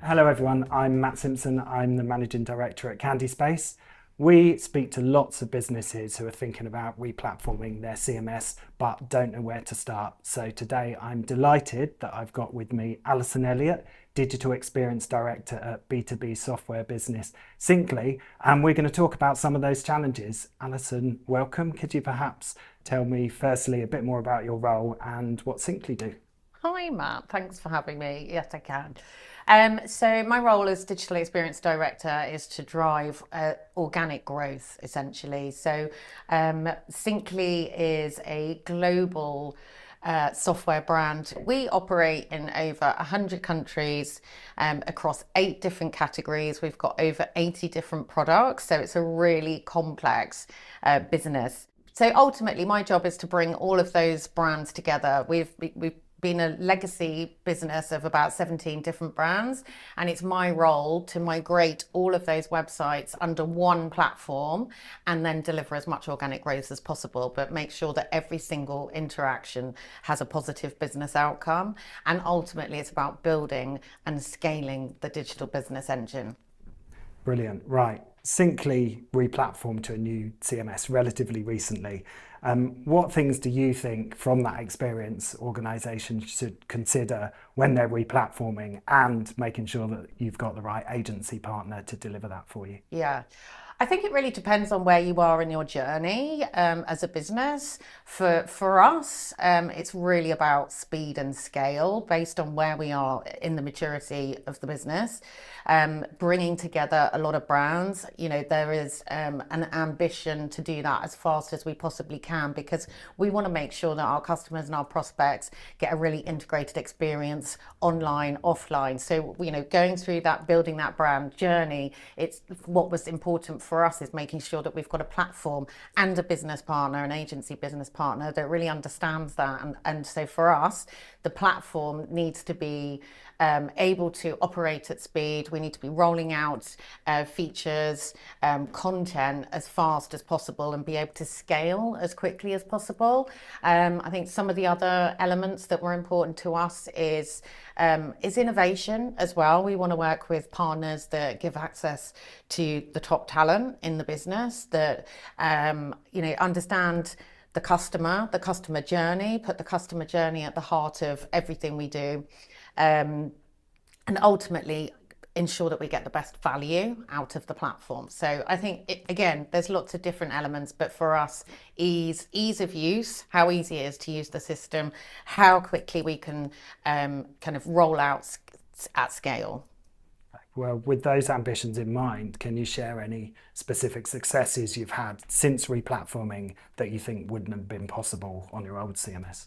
Hello everyone, I'm Matt Simpson. I'm the Managing Director at Candy Space. We speak to lots of businesses who are thinking about replatforming their CMS but don't know where to start. So today I'm delighted that I've got with me Alison Elliot, Digital Experience Director at B2B software business Cyncly, and we're going to talk about some of those challenges. Alison, welcome. Could you perhaps tell me firstly a bit more about your role and what Cyncly do? Hi Matt, thanks for having me. Yes, I can. So my role as Digital Experience Director is to drive organic growth, essentially. Cyncly is a global software brand. We operate in over 100 countries across 8 different categories. We've got over 80 different products, so it's a really complex business. So ultimately, my job is to bring all of those brands together. We've been a legacy business of about 17 different brands, and it's my role to migrate all of those websites under one platform and then deliver as much organic growth as possible, but make sure that every single interaction has a positive business outcome. And ultimately, it's about building and scaling the digital business engine. Brilliant. Right. Cyncly replatformed to a new CMS relatively recently. What things do you think from that experience organisations should consider when they're replatforming and making sure that you've got the right agency partner to deliver that for you? Yeah. I think it really depends on where you are in your journey as a business. For us, it's really about speed and scale based on where we are in the maturity of the business. Bringing together a lot of brands, there is an ambition to do that as fast as we possibly can, because we want to make sure that our customers and our prospects get a really integrated experience online, offline. So, going through that, building that brand journey, it's what was important for us is making sure that we've got a platform and a business partner, an agency business partner that really understands that. And so for us, the platform needs to be able to operate at speed. We need to be rolling out features, content as fast as possible and be able to scale as quickly as possible. I think some of the other elements that were important to us is innovation as well. We want to work with partners that give access to the top talent in the business, that understand the customer journey, put the customer journey at the heart of everything we do, and ultimately ensure that we get the best value out of the platform. So I think, again, there's lots of different elements, but for us, ease of use, how easy it is to use the system, how quickly we can kind of roll out at scale. Well, with those ambitions in mind, can you share any specific successes you've had since replatforming that you think wouldn't have been possible on your old CMS?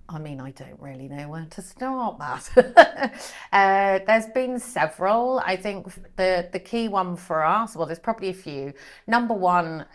I mean, I don't really know where to start, Matt. There's been several. I think the key one for us, well, there's probably a few. Number one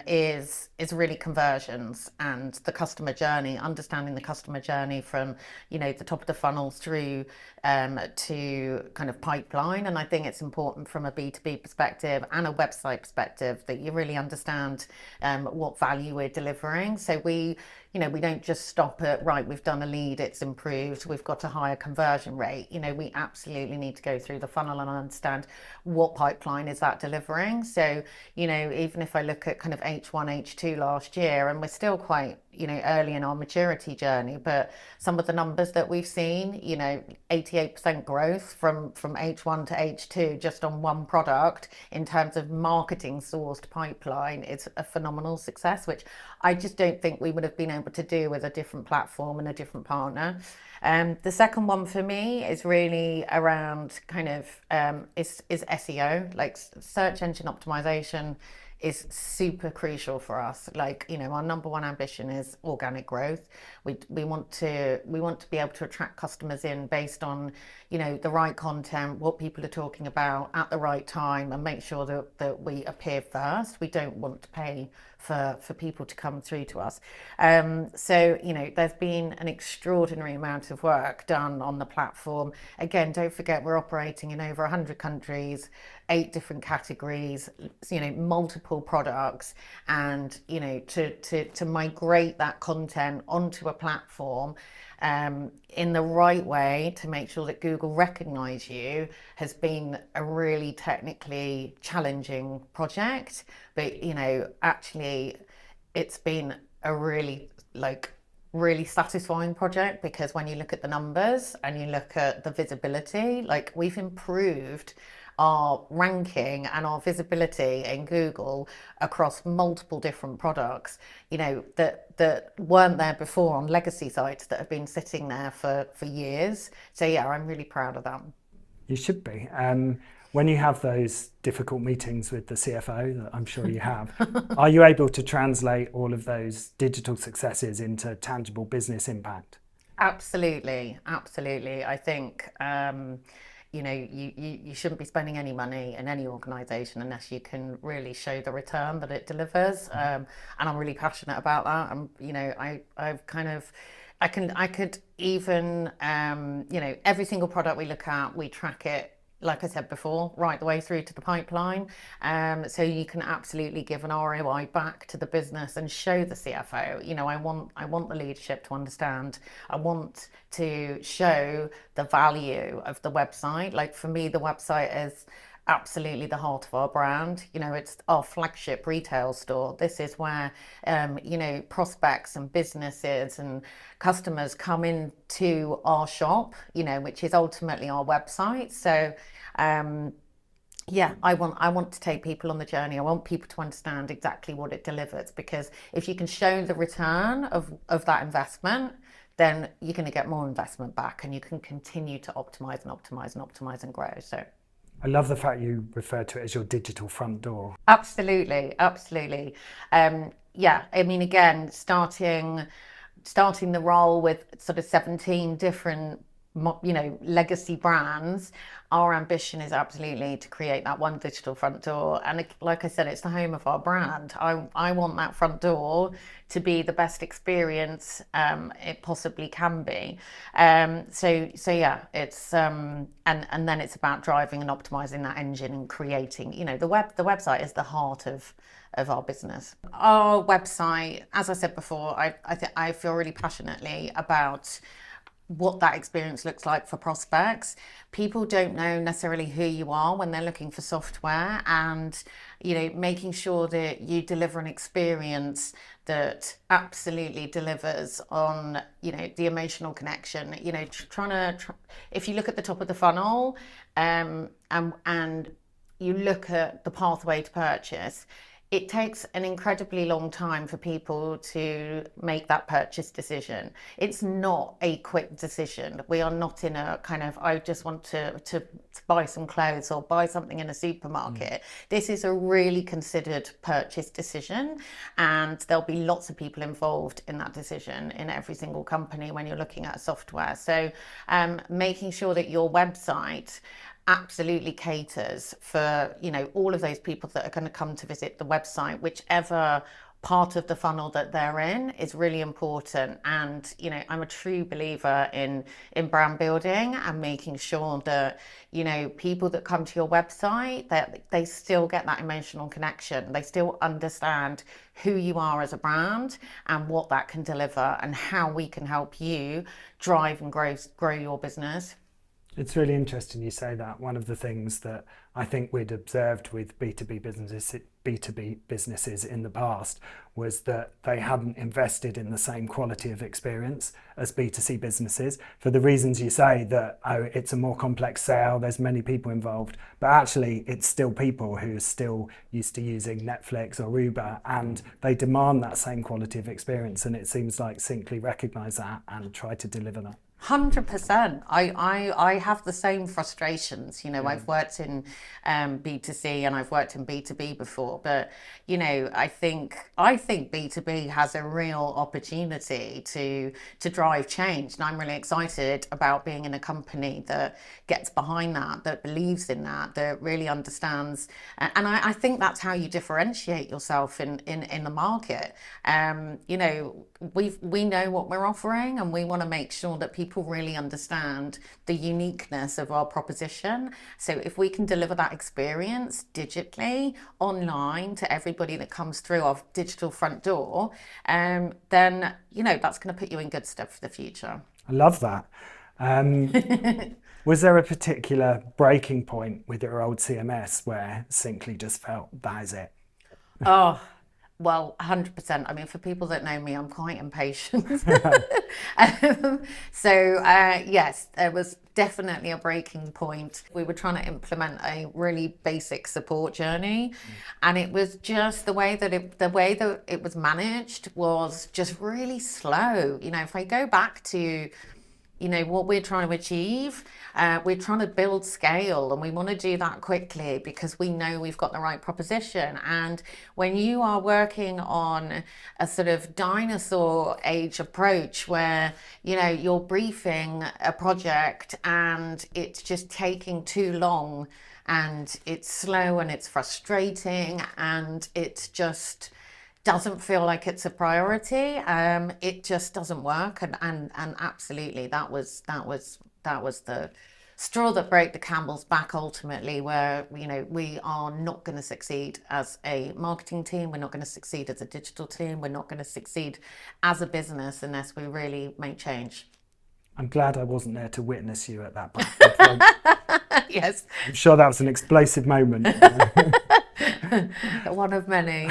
is really conversions and the customer journey, understanding the customer journey from, the top of the funnel through to kind of pipeline. And I think it's important from a B2B perspective and a website perspective that you really understand what value we're delivering. So we don't just stop at, right, we've done a lead, it's improved, we've got a higher conversion rate. We absolutely need to go through the funnel and understand what pipeline is that delivering. So, even if I look at kind of H1, H2 last year, and we're still quite, early in our maturity journey, but some of the numbers that we've seen, 88% growth from H1 to H2 just on one product in terms of marketing sourced pipeline, it's a phenomenal success, which I just don't think we would have been able to do with a different platform and a different partner. The second one for me is really around kind of is SEO, like search engine optimization is super crucial for us. Our number one ambition is organic growth. We want to be able to attract customers in based on, the right content, what people are talking about at the right time, and make sure that we appear first. We don't want to pay for people to come through to us. So, there's been an extraordinary amount of work done on the platform. Again, don't forget we're operating in over 100 countries, 8 different categories, multiple products, and, to migrate that content onto a platform in the right way to make sure that Google recognize you has been a really technically challenging project. But, actually it's been a really satisfying project, because when you look at the numbers and you look at the visibility, we've improved our ranking and our visibility in Google across multiple different products, that weren't there before on legacy sites that have been sitting there for years. So yeah, I'm really proud of that. You should be. When you have those difficult meetings with the CFO, that I'm sure you have, are you able to translate all of those digital successes into tangible business impact? Absolutely. I think you shouldn't be spending any money in any organisation unless you can really show the return that it delivers. And I'm really passionate about that. I could even, every single product we look at, we track it, like I said before, right the way through to the pipeline. So you can absolutely give an ROI back to the business and show the CFO. I want the leadership to understand. I want to show the value of the website. For me, the website is absolutely the heart of our brand. It's our flagship retail store. This is where prospects and businesses and customers come into our shop, which is ultimately our website. So I want to take people on the journey. I want people to understand exactly what it delivers, because if you can show the return of that investment, then you're going to get more investment back, and you can continue to optimize and grow. So I love the fact you refer to it as your digital front door. Absolutely. Again, starting the role with sort of 17 different legacy brands, our ambition is absolutely to create that one digital front door. And like I said, it's the home of our brand. I want that front door to be the best experience it possibly can be. So yeah, it's and then it's about driving and optimizing that engine and creating, the website is the heart of our business. Our website, as I said before, I feel really passionately about what that experience looks like for prospects. People don't know necessarily who you are when they're looking for software, and making sure that you deliver an experience that absolutely delivers on the emotional connection. If you look at the top of the funnel and you look at the pathway to purchase, it takes an incredibly long time for people to make that purchase decision. It's not a quick decision. We are not in a kind of, I just want to buy some clothes or buy something in a supermarket. This is a really considered purchase decision, and there'll be lots of people involved in that decision in every single company when you're looking at software. So making sure that your website absolutely caters for all of those people that are going to come to visit the website, whichever part of the funnel that they're in is really important. And I'm a true believer in brand building and making sure that people that come to your website, that they still get that emotional connection, they still understand who you are as a brand and what that can deliver and how we can help you drive and grow your business. It's really interesting you say that. One of the things that I think we'd observed with B2B businesses in the past was that they hadn't invested in the same quality of experience as B2C businesses, for the reasons you say, that it's a more complex sale, there's many people involved, but actually it's still people who are still used to using Netflix or Uber, and they demand that same quality of experience, and it seems like Cyncly recognise that and try to deliver that. 100%. I have the same frustrations. You know, I've worked in B2C and I've worked in B2B before, but you know, I think B2B has a real opportunity to drive change, and I'm really excited about being in a company that gets behind that, that believes in that, that really understands, and I think that's how you differentiate yourself in the market. You know, we know what we're offering, and we want to make sure that people really understand the uniqueness of our proposition. So if we can deliver that experience digitally, online, to everybody that comes through our digital front door, then you know that's going to put you in good stead for the future. I love that. Was there a particular breaking point with your old CMS where Cyncly just felt that is it? Oh, well, 100%. I mean, for people that know me, I'm quite impatient. Yes, there was definitely a breaking point. We were trying to implement a really basic support journey, and it was just the way that it was managed was just really slow. You know, if I go back to what we're trying to achieve, we're trying to build scale, and we want to do that quickly because we know we've got the right proposition. And when you are working on a sort of dinosaur age approach where you're briefing a project and it's just taking too long, and it's slow and it's frustrating, and it's just doesn't feel like it's a priority, it just doesn't work. And absolutely, that was the straw that broke the camel's back ultimately, where we are not going to succeed as a marketing team, we're not going to succeed as a digital team, we're not going to succeed as a business unless we really make change. I'm glad I wasn't there to witness you at that point. Yes. I'm sure that was an explosive moment. One of many.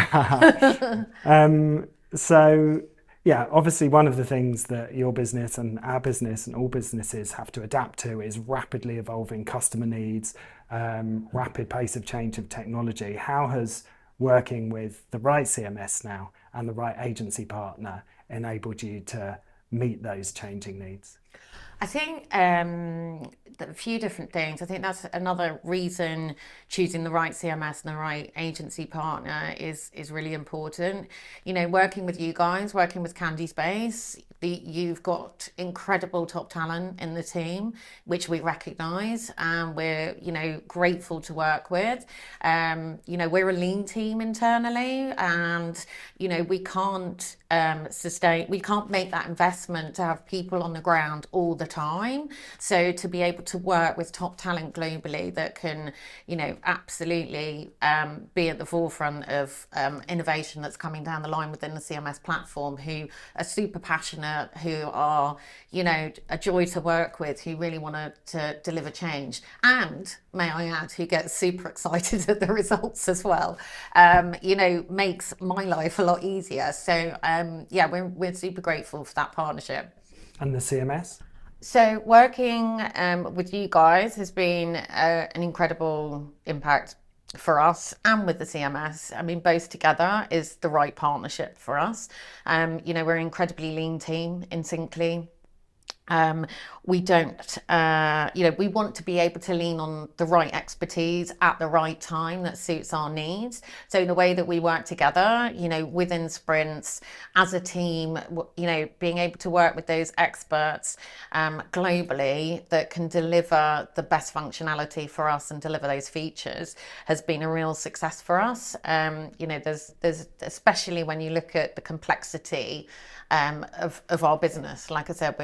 So, yeah, obviously one of the things that your business and our business and all businesses have to adapt to is rapidly evolving customer needs, rapid pace of change of technology. How has working with the right CMS now and the right agency partner enabled you to meet those changing needs? I think a few different things. I think that's another reason choosing the right CMS and the right agency partner is really important. Working with you guys, working with Candy Space, you've got incredible top talent in the team, which we recognise, and we're grateful to work with. We're a lean team internally, and we can't we can't make that investment to have people on the ground all the time. So to be able to work with top talent globally that can absolutely be at the forefront of innovation that's coming down the line within the CMS platform, who are super passionate, who are a joy to work with, who really want to deliver change, and may I add, who get super excited at the results as well, makes my life a lot easier. So we're super grateful for that partnership. And the CMS? So working with you guys has been an incredible impact for us, and with the CMS. I mean, both together is the right partnership for us. We're an incredibly lean team in Cyncly. We don't, we want to be able to lean on the right expertise at the right time that suits our needs. So the way that we work together, within sprints as a team, being able to work with those experts globally that can deliver the best functionality for us and deliver those features has been a real success for us. There's especially when you look at the complexity of our business. Like I said,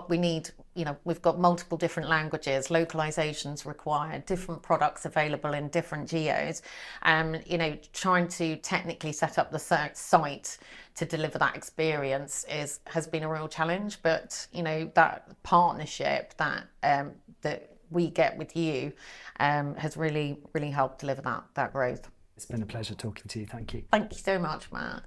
we need, we've got multiple different languages, localizations required, different products available in different geos. Trying to technically set up the site to deliver that experience has been a real challenge. But that partnership that we get with you has really helped deliver that growth. It's been a pleasure talking to you. Thank you. Thank you so much, Matt.